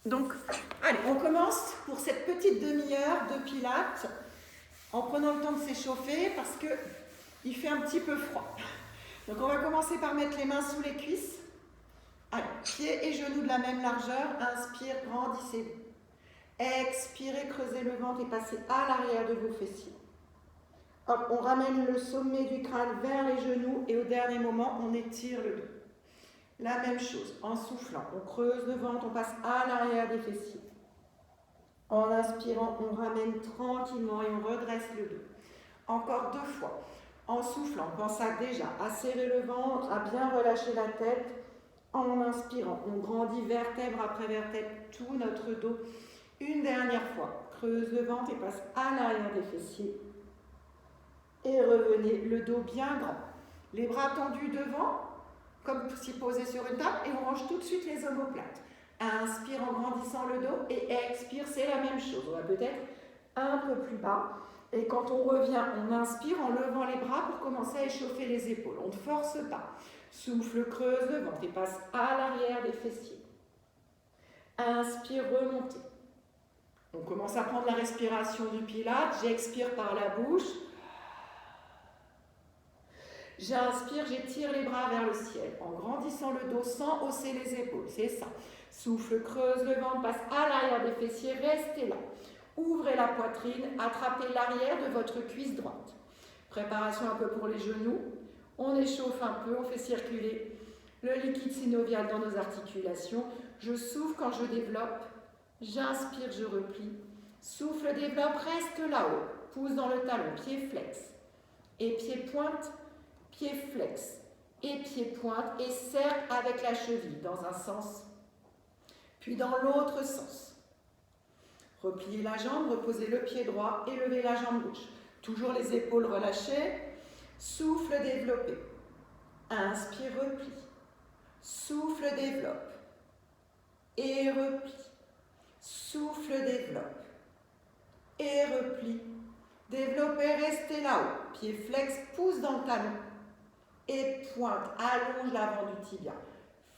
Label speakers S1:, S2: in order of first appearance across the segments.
S1: Donc, allez, on commence pour cette petite demi-heure de pilates en prenant le temps de s'échauffer parce qu'il fait un petit peu froid. Donc, on va commencer par mettre les mains sous les cuisses. Allez, pieds et genoux de la même largeur. Inspire, grandissez-vous. Expirez, creusez le ventre et passez à l'arrière de vos fessiers. Hop, on ramène le sommet du crâne vers les genoux et au dernier moment, on étire le dos. La même chose, en soufflant, on creuse le ventre, on passe à l'arrière des fessiers. En inspirant, on ramène tranquillement et on redresse le dos. Encore 2 fois. En soufflant, pense déjà à serrer le ventre, à bien relâcher la tête. En inspirant, on grandit vertèbre après vertèbre tout notre dos. Une dernière fois, creuse le ventre et passe à l'arrière des fessiers. Et revenez, le dos bien grand. Les bras tendus devant, comme si posés sur une table, et on range tout de suite les omoplates. Inspire en grandissant le dos et expire, c'est la même chose. On va peut-être un peu plus bas. Et quand on revient, on inspire en levant les bras pour commencer à échauffer les épaules. On ne force pas. Souffle, creuse le ventre et passe à l'arrière des fessiers. Inspire, remontez. On commence à prendre la respiration du pilate. J'expire par la bouche. J'inspire, j'étire les bras vers le ciel en grandissant le dos sans hausser les épaules. C'est ça. Souffle, creuse le ventre, passe à l'arrière des fessiers. Restez là. Ouvrez la poitrine, attrapez l'arrière de votre cuisse droite. Préparation un peu pour les genoux. On échauffe un peu, on fait circuler le liquide synovial dans nos articulations. Je souffle quand je développe. J'inspire, je replie. Souffle, développe, reste là-haut. Pouce dans le talon, pied flex. Et pied pointe, pied flex. Et pied pointe et cercle avec la cheville dans un sens. Puis dans l'autre sens. Repliez la jambe, reposez le pied droit et levez la jambe gauche. Toujours les épaules relâchées. Souffle, développez. Inspire, replie. Souffle, développe. Et replie. Souffle, développe. Et replie. Développez, restez là-haut. Pied flex, pouce dans le talon. Et pointe, allonge l'avant du tibia.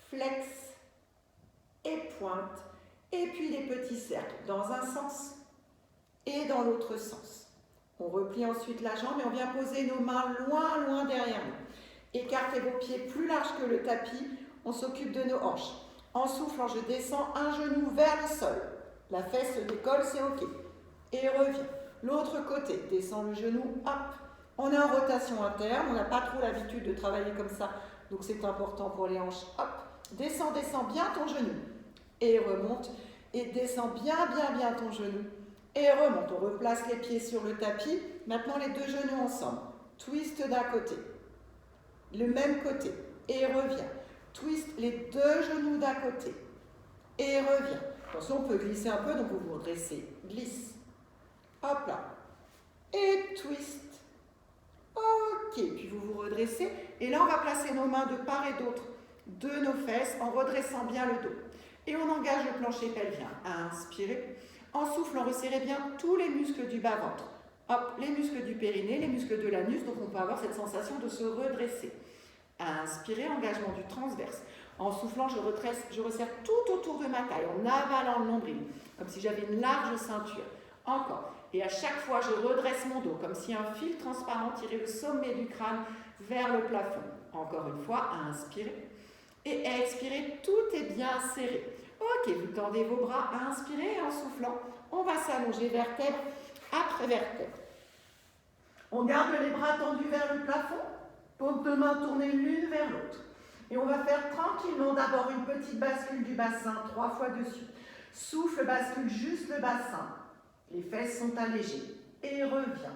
S1: Flex et pointe. Et puis des petits cercles dans un sens et dans l'autre sens. On replie ensuite la jambe et on vient poser nos mains loin, loin derrière nous. Écartez vos pieds plus larges que le tapis. On s'occupe de nos hanches. En soufflant, je descends un genou vers le sol. La fesse se décolle, c'est OK. Et reviens. L'autre côté, descend le genou, hop. On est en rotation interne, on n'a pas trop l'habitude de travailler comme ça, donc c'est important pour les hanches. Hop. Descends, descends bien ton genou. Et remonte. Et descends bien, bien, bien ton genou. Et remonte. On replace les pieds sur le tapis. Maintenant, les 2 genoux ensemble. Twist d'un côté. Le même côté. Et reviens. Twist les 2 genoux d'un côté. Et reviens. Attention, on peut glisser un peu, donc vous vous redressez. Glisse. Hop là. Et twist. Ok. Puis vous vous redressez. Et là, on va placer nos mains de part et d'autre de nos fesses en redressant bien le dos. Et on engage le plancher pelvien. Inspirez. En soufflant, resserrez bien tous les muscles du bas-ventre. Hop, les muscles du périnée, les muscles de l'anus. Donc on peut avoir cette sensation de se redresser. Inspirez, engagement du transverse. En soufflant, je resserre tout autour de ma taille, en avalant le nombril, comme si j'avais une large ceinture. Encore. Et à chaque fois, je redresse mon dos, comme si un fil transparent tirait le sommet du crâne vers le plafond. Encore une fois, inspirez. Et expirez, tout est bien serré. Ok, vous tendez vos bras, inspirez et en soufflant, on va s'allonger vertèbre après vertèbre. On garde les bras tendus vers le plafond, paumes de main tournées l'une vers l'autre. Et on va faire tranquillement d'abord une petite bascule du bassin, 3 fois dessus. Souffle, bascule juste le bassin. Les fesses sont allégées. Et revient.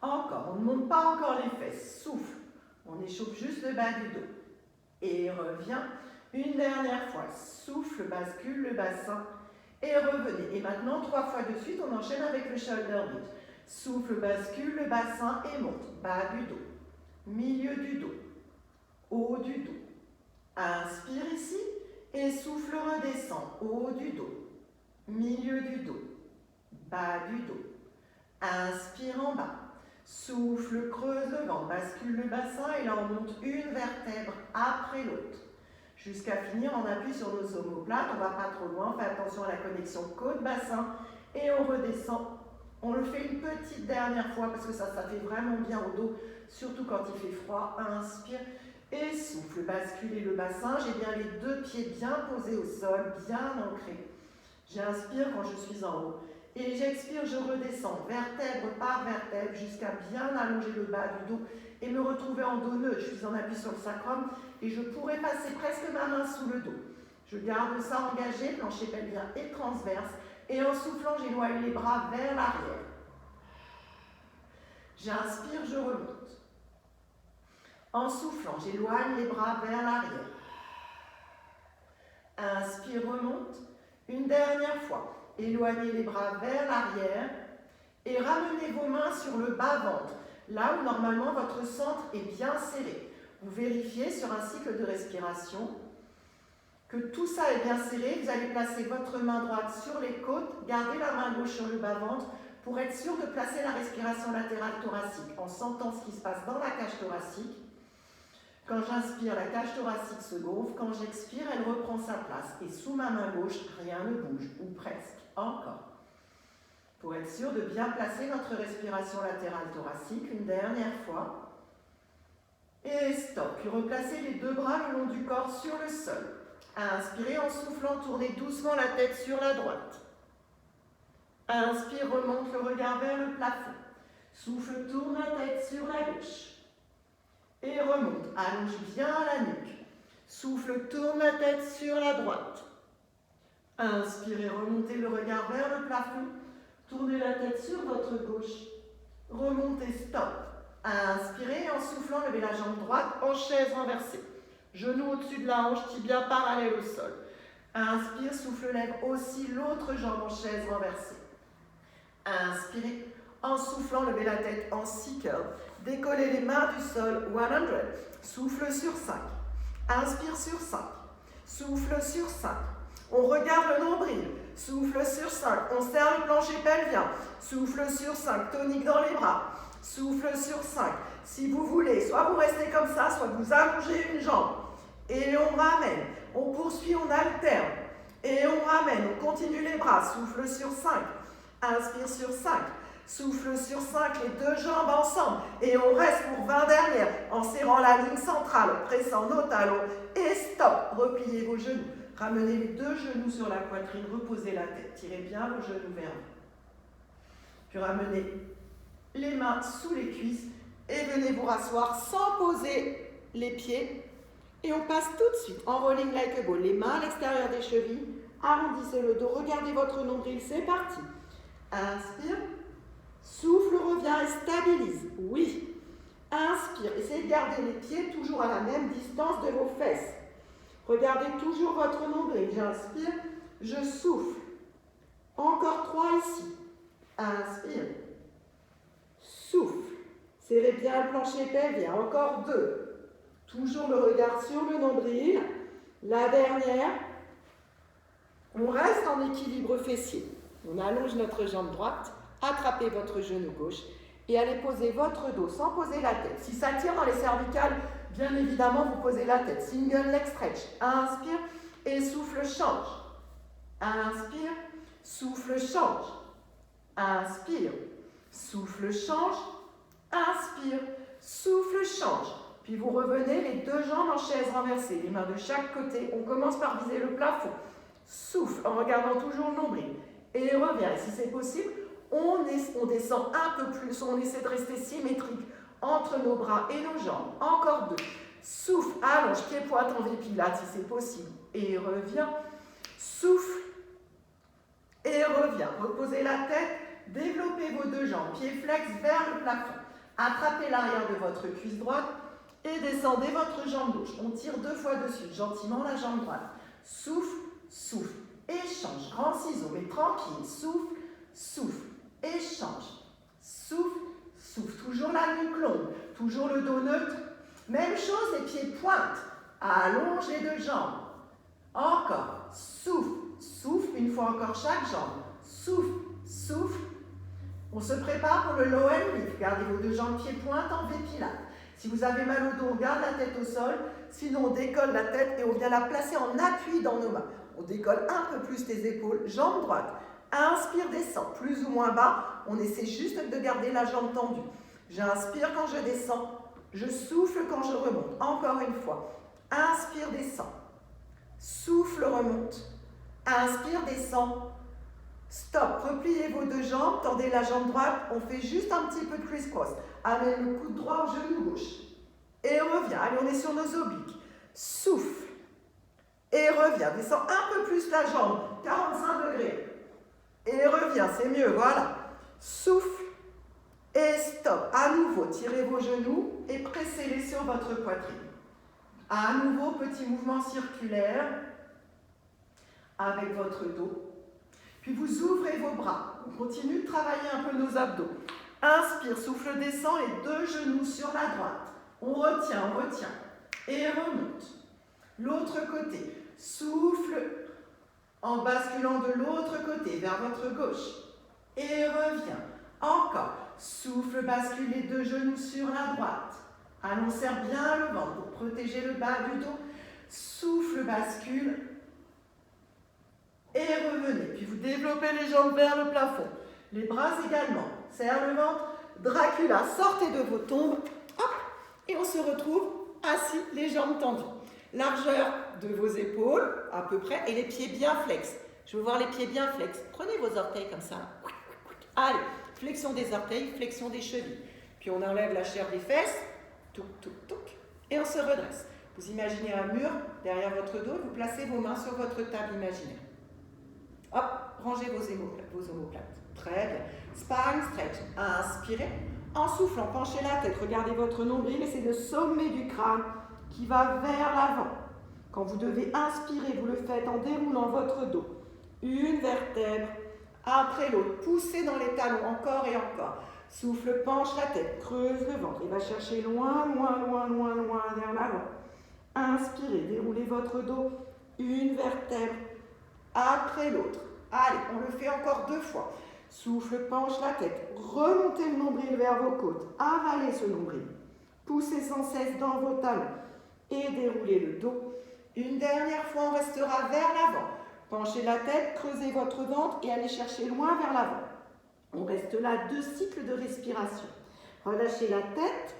S1: Encore, on ne monte pas encore les fesses. Souffle. On échauffe juste le bas du dos. Et revient. Une dernière fois. Souffle, bascule le bassin. Et revenez. Et maintenant, 3 fois de suite, on enchaîne avec le shoulder bridge. Souffle, bascule le bassin et monte. Bas du dos. Milieu du dos. Haut du dos. Inspire ici. Et souffle, redescend. Haut du dos. Milieu du dos. Bas du dos. Inspire en bas. Souffle, creuse le ventre, bascule le bassin et là on monte une vertèbre après l'autre. jusqu'à finir en appui sur nos omoplates. On ne va pas trop loin, on fait attention à la connexion côte-bassin et on redescend. On le fait une petite dernière fois parce que ça fait vraiment bien au dos, surtout quand il fait froid. Inspire et souffle. Basculez le bassin. J'ai bien les deux pieds bien posés au sol, bien ancrés. J'inspire quand je suis en haut. Et j'expire, je redescends, vertèbre par vertèbre, jusqu'à bien allonger le bas du dos et me retrouver en dos neutre. Je suis en appui sur le sacrum et je pourrais passer presque ma main sous le dos. Je garde ça engagé, plancher pelvien et transverse. Et en soufflant, j'éloigne les bras vers l'arrière. J'inspire, je remonte. En soufflant, j'éloigne les bras vers l'arrière. Inspire, remonte. Une dernière fois. Éloignez les bras vers l'arrière et ramenez vos mains sur le bas-ventre, là où normalement votre centre est bien serré. Vous vérifiez sur un cycle de respiration que tout ça est bien serré. Vous allez placer votre main droite sur les côtes, gardez la main gauche sur le bas-ventre pour être sûr de placer la respiration latérale thoracique en sentant ce qui se passe dans la cage thoracique. Quand j'inspire, la cage thoracique se gonfle. Quand j'expire, elle reprend sa place. Et sous ma main gauche, rien ne bouge, ou presque. Encore. Pour être sûr de bien placer notre respiration latérale thoracique, une dernière fois. Et stop. Puis replacez les deux bras le long du corps sur le sol. Inspirez en soufflant, tournez doucement la tête sur la droite. Inspire, remonte le regard vers le plafond. Souffle, tourne la tête sur la gauche. Et remonte, allonge bien la nuque. Souffle, tourne la tête sur la droite. Inspirez, remontez le regard vers le plafond. Tournez la tête sur votre gauche. Remontez, stop. Inspirez, en soufflant, levez la jambe droite en chaise renversée. Genou au-dessus de la hanche, tibia parallèle au sol. Inspire, souffle, lève aussi l'autre jambe en chaise renversée. Inspirez, en soufflant, levez la tête en C-curl. Décollez les mains du sol, 100. Souffle sur 5. Inspire sur 5. Souffle sur 5. On regarde le nombril. Souffle sur 5. On serre le plancher pelvien. Souffle sur 5. Tonique dans les bras. Souffle sur 5. Si vous voulez, soit vous restez comme ça, soit vous allongez une jambe. Et on ramène. On poursuit, on alterne. Et on ramène. On continue les bras. Souffle sur 5. Inspire sur 5. Souffle sur 5, les deux jambes ensemble. Et on reste pour 20 dernières en serrant la ligne centrale, pressant nos talons. Et stop. Repliez vos genoux. Ramenez les deux genoux sur la poitrine. Reposez la tête. Tirez bien vos genoux vers vous. Puis ramenez les mains sous les cuisses. Et venez vous rasseoir sans poser les pieds. Et on passe tout de suite en rolling like a ball. Les mains à l'extérieur des chevilles. Arrondissez le dos. Regardez votre nombril. C'est parti. Inspire. Souffle, revient et stabilise. Oui. Inspire. Essayez de garder les pieds toujours à la même distance de vos fesses. Regardez toujours votre nombril. J'inspire. Je souffle. Encore 3 ici. Inspire. Souffle. Serrez bien le plancher pelvien. Encore 2. Toujours le regard sur le nombril. La dernière. On reste en équilibre fessier. On allonge notre jambe droite. Attrapez votre genou gauche et allez poser votre dos sans poser la tête. Si ça tire dans les cervicales, bien évidemment, vous posez la tête. Single leg stretch. Inspire et souffle, change. Inspire, souffle, change. Inspire, souffle, change. Inspire, souffle, change. Puis vous revenez les deux jambes en chaise renversée, les mains de chaque côté. On commence par viser le plafond. Souffle en regardant toujours le nombril. Et revient. Et si c'est possible, on descend un peu plus, on essaie de rester symétrique entre nos bras et nos jambes. Encore 2. Souffle, allonge, pied-pointe en V-pilate si c'est possible. Et revient. Souffle. Et revient. Reposez la tête, développez vos deux jambes. Pieds flex vers le plafond. Attrapez l'arrière de votre cuisse droite et descendez votre jambe gauche. On tire 2 fois de suite, gentiment la jambe droite. Souffle, souffle. Échange. Grand ciseau, mais tranquille. Souffle, souffle. Échange. Souffle, souffle. Toujours la nuque longue. Toujours le dos neutre. Même chose, les pieds pointent. Allonge les deux jambes. Encore. Souffle, souffle. Une fois encore chaque jambe. Souffle, souffle. On se prépare pour le low and lift. Gardez vos deux jambes pieds pointes en V-pilate. Si vous avez mal au dos, on garde la tête au sol. Sinon, on décolle la tête et on vient la placer en appui dans nos mains. On décolle un peu plus tes épaules, jambe droite. Inspire, descend, plus ou moins bas. On essaie juste de garder la jambe tendue. J'inspire quand je descends. Je souffle quand je remonte. Encore une fois. Inspire, descend. Souffle, remonte. Inspire, descend. Stop. Repliez vos deux jambes. Tendez la jambe droite. On fait juste un petit peu de criss-cross. Amène le coude droit au genou gauche. Et revient. Allez, on est sur nos obliques. Souffle. Et revient. Descends un peu plus la jambe. 45 degrés. Et revient. C'est mieux. Voilà. Souffle. Et stop. À nouveau, tirez vos genoux et pressez-les sur votre poitrine. À nouveau, petit mouvement circulaire avec votre dos. Puis vous ouvrez vos bras. On continue de travailler un peu nos abdos. Inspire, souffle descend, les deux genoux sur la droite. On retient. Et remonte. L'autre côté. Souffle en basculant de l'autre côté vers votre gauche. Et revient. Encore. Souffle, bascule les deux genoux sur la droite. Allons, serre bien le ventre pour protéger le bas du dos. Souffle, bascule. Et revenez. Puis vous développez les jambes vers le plafond. Les bras également. Serre le ventre. Dracula, sortez de vos tombes. Hop. Et on se retrouve assis, les jambes tendues. Largeur de vos épaules, à peu près, et les pieds bien flex. Je veux voir les pieds bien flex. Prenez vos orteils comme ça. Allez. Flexion des orteils, flexion des chevilles. Puis on enlève la chair des fesses, touc, touc, touc, et on se redresse. Vous imaginez un mur derrière votre dos, vous placez vos mains sur votre table imaginaire. Hop, rangez vos omoplates. Très bien. Spine stretch. Inspirez. En soufflant, penchez la tête, regardez votre nombril et c'est le sommet du crâne qui va vers l'avant. Quand vous devez inspirer, vous le faites en déroulant votre dos. Une vertèbre après l'autre, poussez dans les talons, encore et encore. Souffle, penche la tête, creuse le ventre. Il va chercher loin vers l'avant. Inspirez, déroulez votre dos, une vertèbre après l'autre. Allez, on le fait encore 2 fois. Souffle, penche la tête, remontez le nombril vers vos côtes, avalez ce nombril. Poussez sans cesse dans vos talons et déroulez le dos. Une dernière fois, on restera vers l'avant. Penchez la tête, creusez votre ventre et allez chercher loin vers l'avant. On reste là 2 cycles de respiration. Relâchez la tête,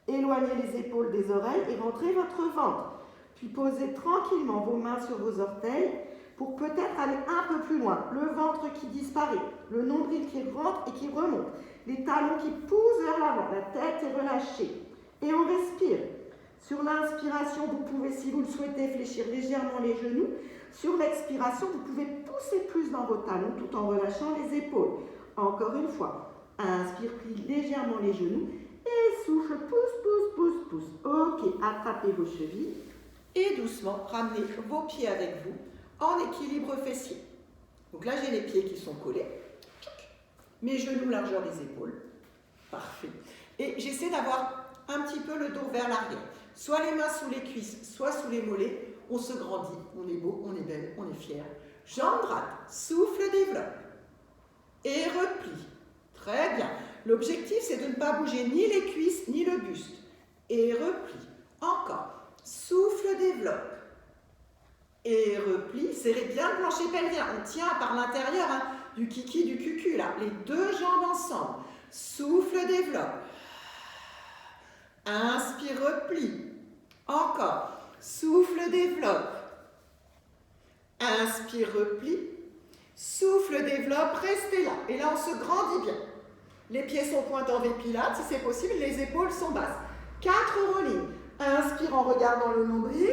S1: éloignez les épaules des oreilles et rentrez votre ventre. Puis posez tranquillement vos mains sur vos orteils pour peut-être aller un peu plus loin. Le ventre qui disparaît, le nombril qui rentre et qui remonte, les talons qui poussent vers l'avant, la tête est relâchée. Et on respire. Sur l'inspiration, vous pouvez, si vous le souhaitez, fléchir légèrement les genoux. Sur l'expiration, vous pouvez pousser plus dans vos talons tout en relâchant les épaules. Encore une fois, inspire, plie légèrement les genoux et souffle, pousse. Ok, attrapez vos chevilles et doucement ramenez vos pieds avec vous en équilibre fessier. Donc là, j'ai les pieds qui sont collés. Mes genoux, largeur des épaules. Parfait. Et j'essaie d'avoir un petit peu le dos vers l'arrière. Soit les mains sous les cuisses, soit sous les mollets. On se grandit, on est beau, on est belle, on est fier. Jambe droite, souffle, développe. Et replie. Très bien. L'objectif, c'est de ne pas bouger ni les cuisses, ni le buste. Et replie. Encore. Souffle, développe. Et replie. Serrez bien le plancher pelvien. On tient par l'intérieur du kiki, du cucu, là. Les 2 jambes ensemble. Souffle, développe. Inspire, replie. Encore. Souffle, développe. Inspire, replie. Souffle, développe, restez là. Et là, on se grandit bien. Les pieds sont pointés en V-pilates, si c'est possible, les épaules sont basses. 4 rollings. Inspire en regardant le nombril.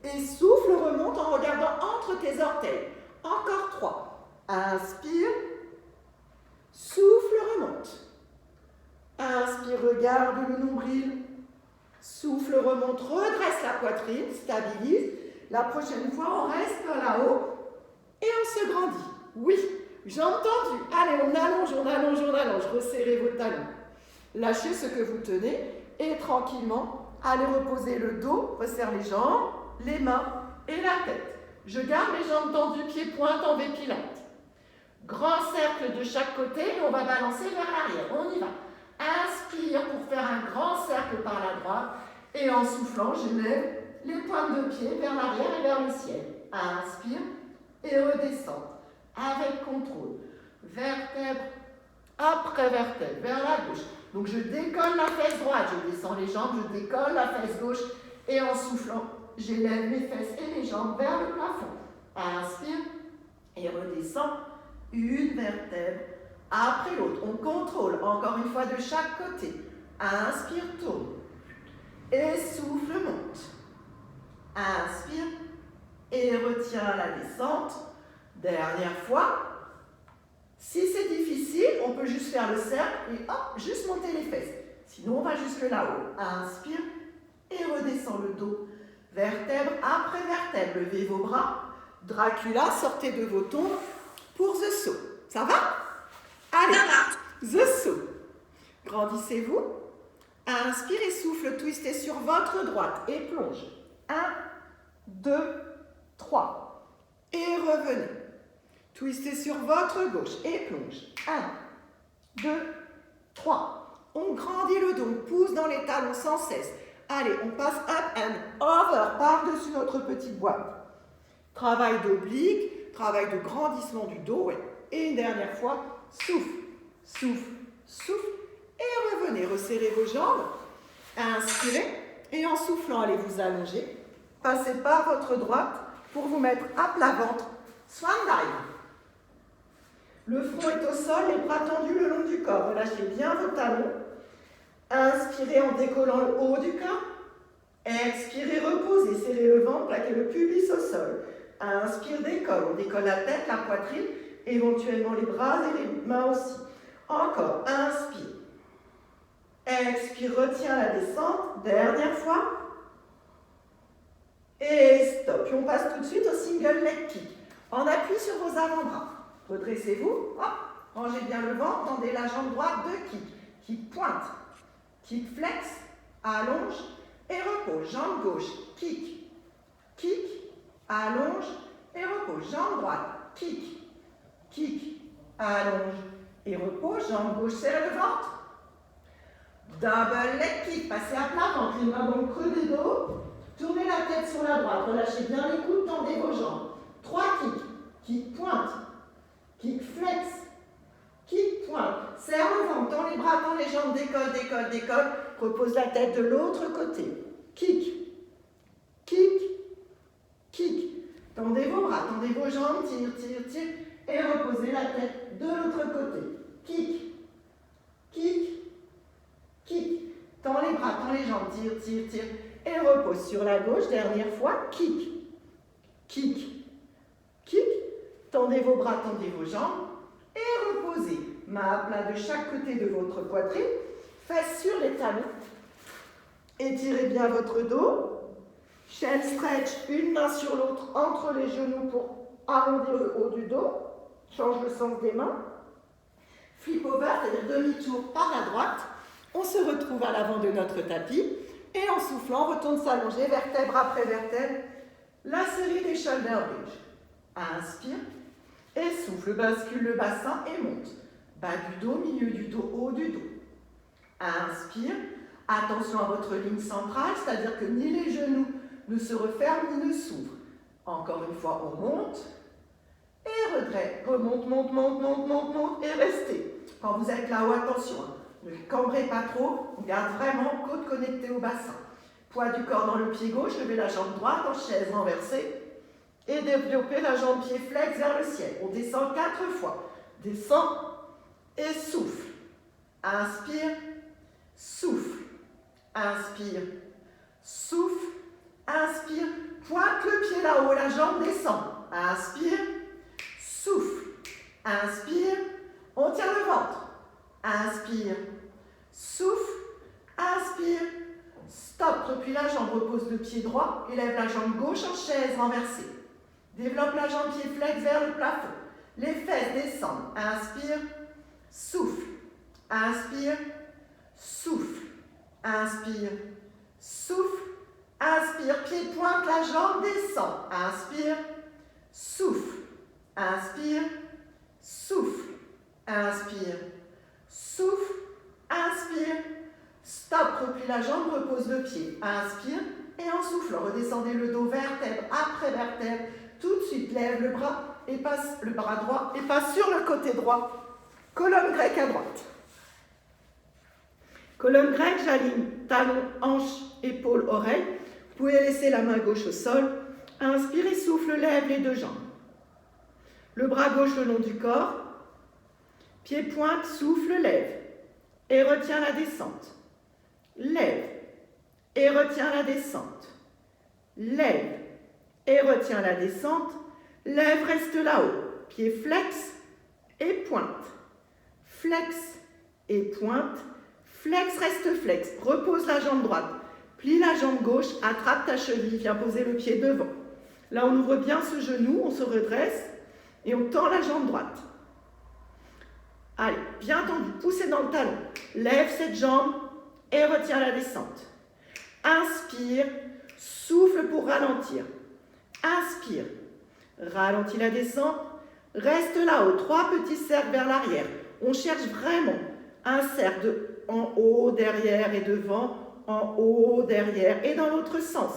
S1: Et souffle, remonte en regardant entre tes orteils. Encore 3. Inspire. Souffle, remonte. Inspire, regarde le nombril. Souffle, remonte, redresse la poitrine, stabilise. La prochaine fois, on reste là-haut et on se grandit. Oui, jambes tendues. Allez, on allonge. Resserrez vos talons. Lâchez ce que vous tenez et tranquillement, allez reposer le dos, resserre les jambes, les mains et la tête. Je garde les jambes tendues, pieds pointes en V-pilates. Grand cercle de chaque côté et on va balancer vers l'arrière. On y va. Inspire pour faire un grand cercle par la droite. Et en soufflant, je lève les pointes de pied vers l'arrière et vers le ciel. Inspire et redescends avec contrôle. Vertèbre après vertèbre, vers la gauche. Donc je décolle la fesse droite, je descends les jambes, je décolle la fesse gauche. Et en soufflant, j'élève les fesses et les jambes vers le plafond. Inspire et redescends une vertèbre après l'autre. On contrôle encore une fois de chaque côté. Inspire, tourne. Et souffle, monte. Inspire et retiens la descente. Dernière fois. Si c'est difficile, on peut juste faire le cercle et hop, juste monter les fesses. Sinon, on va jusque là-haut. Inspire et redescends le dos. Vertèbre après vertèbre. Levez vos bras. Dracula, sortez de vos tombes pour The Saut. Ça va? Allez, The Saut. Grandissez-vous. Inspirez, souffle, twistez sur votre droite et plonge. 1, 2, 3. Et revenez. Twistez sur votre gauche et plonge. 1, 2, 3. On grandit le dos, on pousse dans les talons sans cesse. Allez, on passe up and over par-dessus notre petite boîte. Travail d'oblique, travail de grandissement du dos. Ouais. Et une dernière fois, souffle, souffle, souffle. Et revenez, resserrez vos jambes. Inspirez. Et en soufflant, allez vous allonger. Passez par votre droite pour vous mettre à plat ventre. Swan dive. Le front est au sol, les bras tendus le long du corps. Relâchez bien vos talons. Inspirez en décollant le haut du corps. Expirez, reposez, serrez le ventre, plaquez le pubis au sol. Inspire, décolle. On décolle la tête, la poitrine, éventuellement les bras et les mains aussi. Encore, inspire. Expire, retiens la descente. Dernière fois. Et stop. Puis on passe tout de suite au single leg kick. En appui sur vos avant-bras. Redressez-vous. Hop. Rangez bien le ventre. Tendez la jambe droite de kick. Kick pointe. Kick flex. Allonge. Et repose. Jambe gauche. Kick. Kick. Allonge. Et repose. Jambe droite. Kick. Kick. Allonge. Et repose. Jambe gauche. Serre le ventre. Double leg kick. Passez à plat ventre. Les mains dans le creux des dos. Tournez la tête sur la droite. Relâchez bien les coudes. Tendez vos jambes. 3 kicks. Kick pointe. Kick flex. Kick pointe. Serre le ventre. Tends les bras, tends les jambes. Décolle, décolle, décolle. Repose la tête de l'autre côté. Kick. Kick. Kick. Tendez vos bras, tendez vos jambes. Tire, tire, tire. Et reposez la tête de l'autre côté. Kick. Kick. Kick. Tends les bras, tends les jambes. Tire, tire, tire. Et repose sur la gauche. Dernière fois. Kick. Kick. Kick. Tendez vos bras, tendez vos jambes. Et reposez. Main à plat de chaque côté de votre poitrine. Fesses sur les talons. Étirez bien votre dos. Shell stretch, une main sur l'autre entre les genoux pour arrondir le haut du dos. Change le sens des mains. Flip over, c'est-à-dire demi-tour par la droite. On se retrouve à l'avant de notre tapis. Et en soufflant, on retourne s'allonger, vertèbre après vertèbre. La série des shoulder bridge. Inspire. Et souffle, bascule le bassin et monte. Bas du dos, milieu du dos, haut du dos. Inspire. Attention à votre ligne centrale, c'est-à-dire que ni les genoux ne se referment ni ne s'ouvrent. Encore une fois, on monte. Et regret. Remonte, monte, monte, monte, monte, monte. Et restez. Quand vous êtes là-haut, attention. Ne cambrez pas trop. On garde vraiment côte connectée au bassin. Poids du corps dans le pied gauche. Levez la jambe droite en chaise renversée. Et développez la jambe pied flex vers le ciel. On descend 4 fois. Descend et souffle. Inspire. Souffle. Inspire. Souffle. Inspire. Pointe le pied là-haut. La jambe descend. Inspire. Souffle. Inspire. On tient le ventre. Inspire. Souffle. Inspire. Stop. Replie la jambe. Repose le pied droit. Élève la jambe gauche en chaise renversée. Développe la jambe pied flex vers le plafond. Les fesses descendent. Inspire. Souffle. Inspire. Souffle. Inspire. Souffle. Inspire. Pied pointe. La jambe descend. Inspire. Souffle. Inspire. Souffle. Inspire. Souffle. Inspire. replie la jambe, repose le pied. Inspire et en soufflant, redescendez le dos vertèbre après vertèbre. Tout de suite, lève le bras et passe le bras droit et passe sur le côté droit. Colonne grecque à droite. Colonne grecque, j'aligne talons, hanches, épaules, oreilles. Vous pouvez laisser la main gauche au sol. Inspire et souffle, lève les deux jambes. Le bras gauche le long du corps. Pied pointe, souffle, lève. Et retiens la descente. Lève. Et retiens la descente. Lève. Et retiens la descente. Lève, reste là-haut. Pied flex et pointe. Flex et pointe. Flex, reste flex. Repose la jambe droite. Plie la jambe gauche. Attrape ta cheville. Viens poser le pied devant. Là, on ouvre bien ce genou. On se redresse. Et on tend la jambe droite. Allez, bien tendu. Poussez dans le talon. Lève cette jambe et retiens la descente. Inspire. Souffle pour ralentir. Inspire. Ralentis la descente. Reste là-haut. 3 petits cercles vers l'arrière. On cherche vraiment un cercle en haut, derrière et devant. En haut, derrière et dans l'autre sens.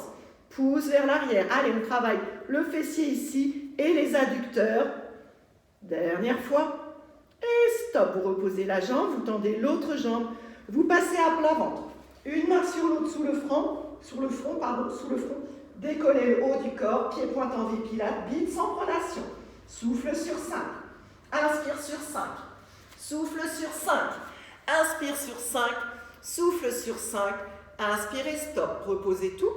S1: Pousse vers l'arrière. Allez, on travaille le fessier ici et les adducteurs. Dernière fois. Et stop. Vous reposez la jambe. Vous tendez l'autre jambe. Vous passez à plat ventre. Une main sur l'autre sous le front. Sous le front. Décollez le haut du corps. Pied pointe en V pilate. Bide sans pronation. Souffle sur 5. Inspire sur 5. Souffle sur 5. Inspire sur 5. Souffle sur 5. Inspirez, stop. Reposez tout.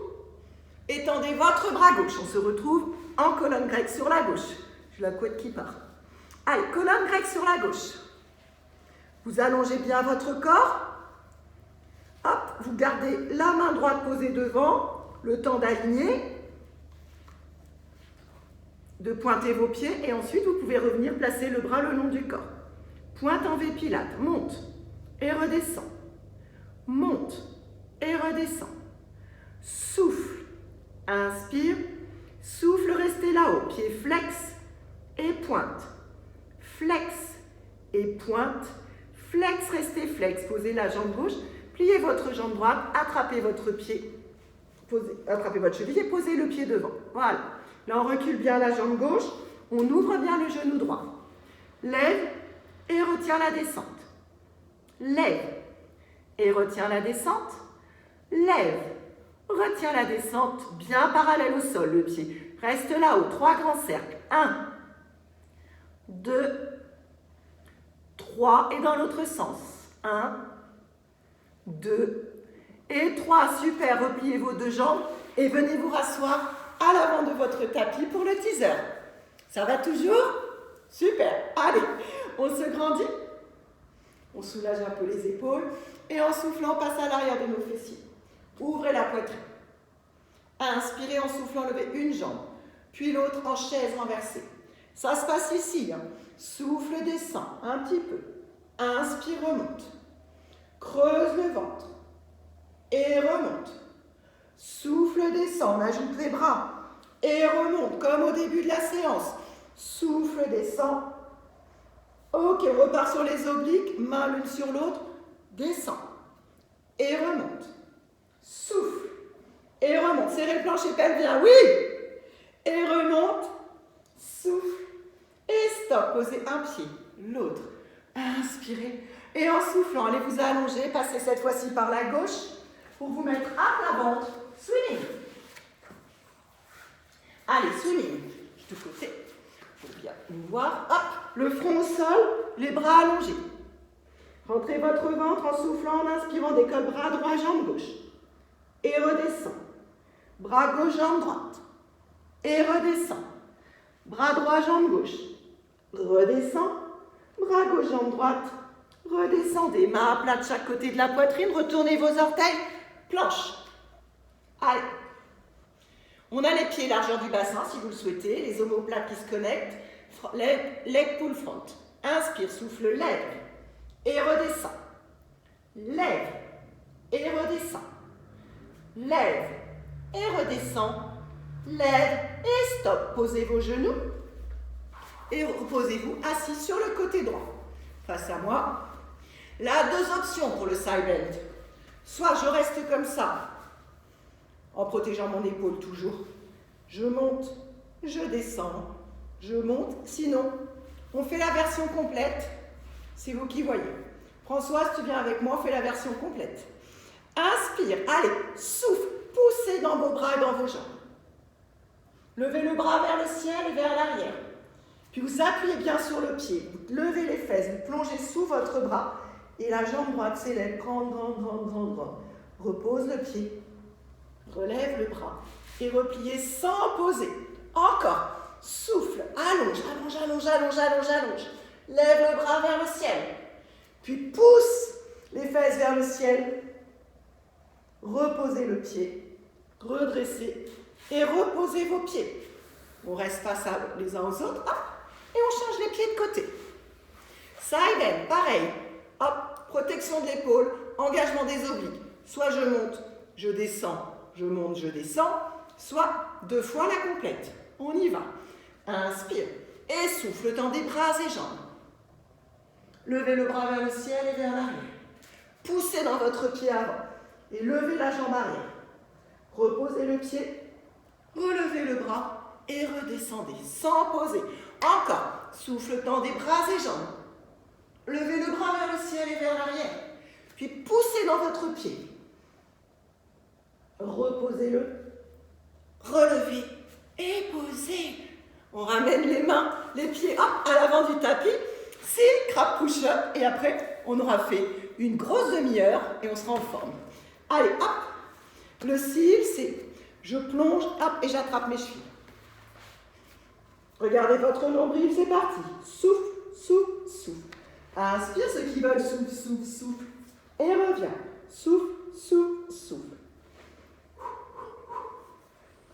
S1: Étendez votre bras gauche. On se retrouve en colonne grecque sur la gauche. J'ai la couette qui part. Allez, colonne grecque sur la gauche. Vous allongez bien votre corps. Hop, vous gardez la main droite posée devant. Le temps d'aligner. De pointer vos pieds. Et ensuite, vous pouvez revenir placer le bras le long du corps. Pointe en V pilate. Monte et redescend. Monte et redescend. Souffle. Inspire. Souffle, restez là-haut. Pied flex et pointe. Flex et pointe. Flex, restez flex. Posez la jambe gauche. Pliez votre jambe droite. Attrapez votre pied. Attrapez votre cheville et posez le pied devant. Voilà. Là, on recule bien la jambe gauche. On ouvre bien le genou droit. Lève et retiens la descente. Lève et retiens la descente. Lève. Retiens la descente bien parallèle au sol, le pied. Reste là-haut. 3 grands cercles. 1, 2, 3. Et dans l'autre sens. 1, 2 et 3. Super. Repliez vos deux jambes et venez vous rasseoir à l'avant de votre tapis pour le teaser. Ça va toujours? Super. Allez, on se grandit. On soulage un peu les épaules. Et en soufflant, on passe à l'arrière de nos fessiers. Ouvrez la poitrine. Inspirez en soufflant, levez une jambe. Puis l'autre en chaise renversée. Ça se passe ici. Souffle, descend un petit peu. Inspire, remonte. Creuse le ventre. Et remonte. Souffle, descend. On ajoute les bras. Et remonte, comme au début de la séance. Souffle, descend. Ok, on repart sur les obliques. Main l'une sur l'autre. Descend. Et remonte. Souffle. Et remonte. Serrez le plancher pelvien. Oui. Et remonte. Souffle. Et stop. Posez un pied. L'autre. Inspirez. Et en soufflant, allez vous allonger. Passez cette fois-ci par la gauche pour vous mettre à plat ventre. Swimming. Allez, swimming. De côté. Pour bien nous voir. Hop. Le front au sol. Les bras allongés. Rentrez votre ventre en soufflant, en inspirant. Décolle bras droit, jambe gauche. Et redescend. Bras gauche, jambe droite. Et redescend. Bras droit, jambe gauche. Redescend. Bras gauche, jambe droite. Redescendez. Mains à plat de chaque côté de la poitrine. Retournez vos orteils. Planche. Allez. On a les pieds largeur du bassin si vous le souhaitez. Les omoplates qui se connectent. Leg pull front. Inspire, souffle, lève. Et redescend. Lève. Et redescend. Lève. Et redescend. Lève. Et stop. Posez vos genoux. Et reposez-vous assis sur le côté droit. Face à moi. Là, 2 options pour le side bend. Soit je reste comme ça, en protégeant mon épaule toujours. Je monte, je descends, je monte. Sinon, on fait la version complète. C'est vous qui voyez. Françoise, tu viens avec moi, on fait la version complète. Inspire, allez, souffle, poussez dans vos bras et dans vos jambes. Levez le bras vers le ciel et vers l'arrière. Puis vous appuyez bien sur le pied, vous levez les fesses, vous plongez sous votre bras et la jambe droite s'élève, grande. Repose le pied, relève le bras et repliez sans poser. Encore, souffle, allonge. Lève le bras vers le ciel, puis pousse les fesses vers le ciel. Reposez le pied, redressez et reposez vos pieds. On reste face les uns aux autres, hop, et on change les pieds de côté. Side bend, pareil, hop, protection de l'épaule, engagement des obliques. Soit je monte, je descends, je monte, je descends, soit 2 fois la complète. On y va. Inspire et souffle, tendez bras et jambes. Levez le bras vers le ciel et vers l'arrière. Poussez dans votre pied avant et levez la jambe arrière. Reposez le pied, relevez le bras et redescendez sans poser. Encore, souffle, tendez bras et jambes. Levez le bras vers le ciel et vers l'arrière. Puis poussez dans votre pied. Reposez-le, relevez et posez. On ramène les mains, les pieds hop, à l'avant du tapis. C'est crab push-up et après on aura fait une grosse demi-heure et on sera en forme. Allez, hop. Le cil, c'est je plonge, hop, et j'attrape mes chevilles. Regardez votre nombril, c'est parti. Souffle, souffle, souffle. Inspire, ceux qui veulent, souffle, souffle, souffle. Et reviens. Souffle, souffle, souffle.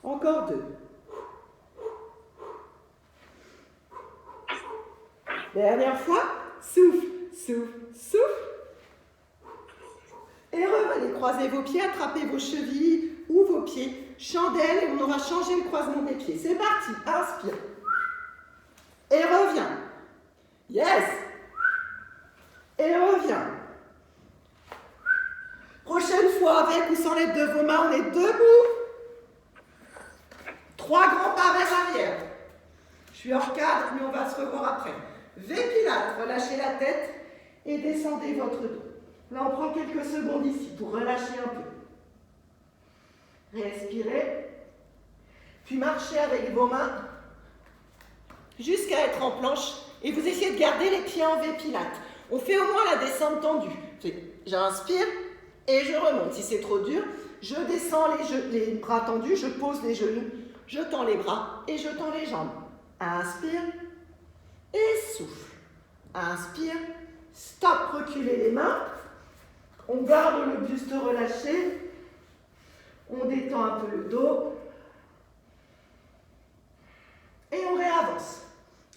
S1: Encore 2. Dernière fois. Souffle, souffle, souffle. Et revenez, croisez vos pieds, attrapez vos chevilles ou vos pieds. Chandelle et on aura changé le croisement des pieds. C'est parti, inspire. Et reviens. Yes. Et reviens. Prochaine fois, avec ou sans l'aide de vos mains, on est debout. 3 grands pas vers l'arrière. Je suis hors cadre, mais on va se revoir après. V-Pilates, relâchez la tête et descendez votre dos. Là, on prend quelques secondes ici pour relâcher un peu. Respirez. Puis marchez avec vos mains jusqu'à être en planche. Et vous essayez de garder les pieds en V-Pilates. On fait au moins la descente tendue. J'inspire et je remonte. Si c'est trop dur, je descends les bras tendus, je pose les genoux, je tends les bras et je tends les jambes. Inspire et souffle. Inspire, stop, reculez les mains. On garde le buste relâché. On détend un peu le dos. Et on réavance.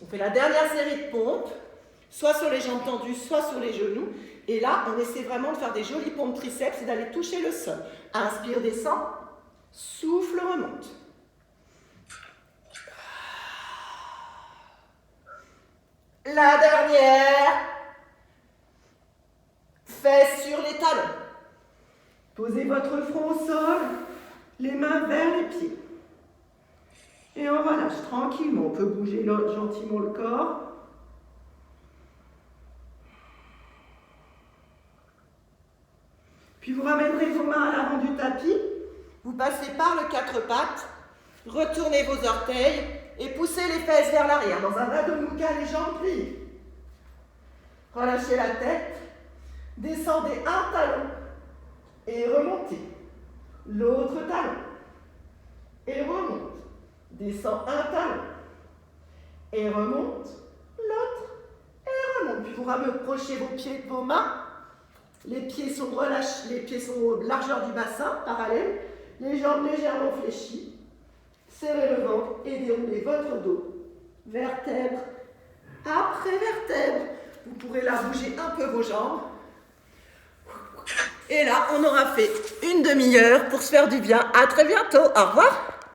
S1: On fait la dernière série de pompes, soit sur les jambes tendues, soit sur les genoux. Et là, on essaie vraiment de faire des jolies pompes triceps et d'aller toucher le sol. Inspire, descend. Souffle, remonte. La dernière. Fesses sur les talons. Posez votre front au sol, les mains vers les pieds. Et on relâche tranquillement. On peut bouger gentiment le corps. Puis vous ramènerez vos mains à l'avant du tapis. Vous passez par le 4 pattes. Retournez vos orteils et poussez les fesses vers l'arrière. Dans un Adho Mukha, les jambes plient. Relâchez la tête. Descendez un talon et remontez. L'autre talon et remonte. Descend un talon et remonte. L'autre et remonte. Puis vous rapprochez vos pieds de vos mains. Les pieds sont relâchés, les pieds sont aux largeur du bassin, parallèle. Les jambes légèrement fléchies. Serrez le ventre et déroulez votre dos. Vertèbre après vertèbre. Vous pourrez là bouger un peu vos jambes. Et là, on aura fait une demi-heure pour se faire du bien. À très bientôt. Au revoir.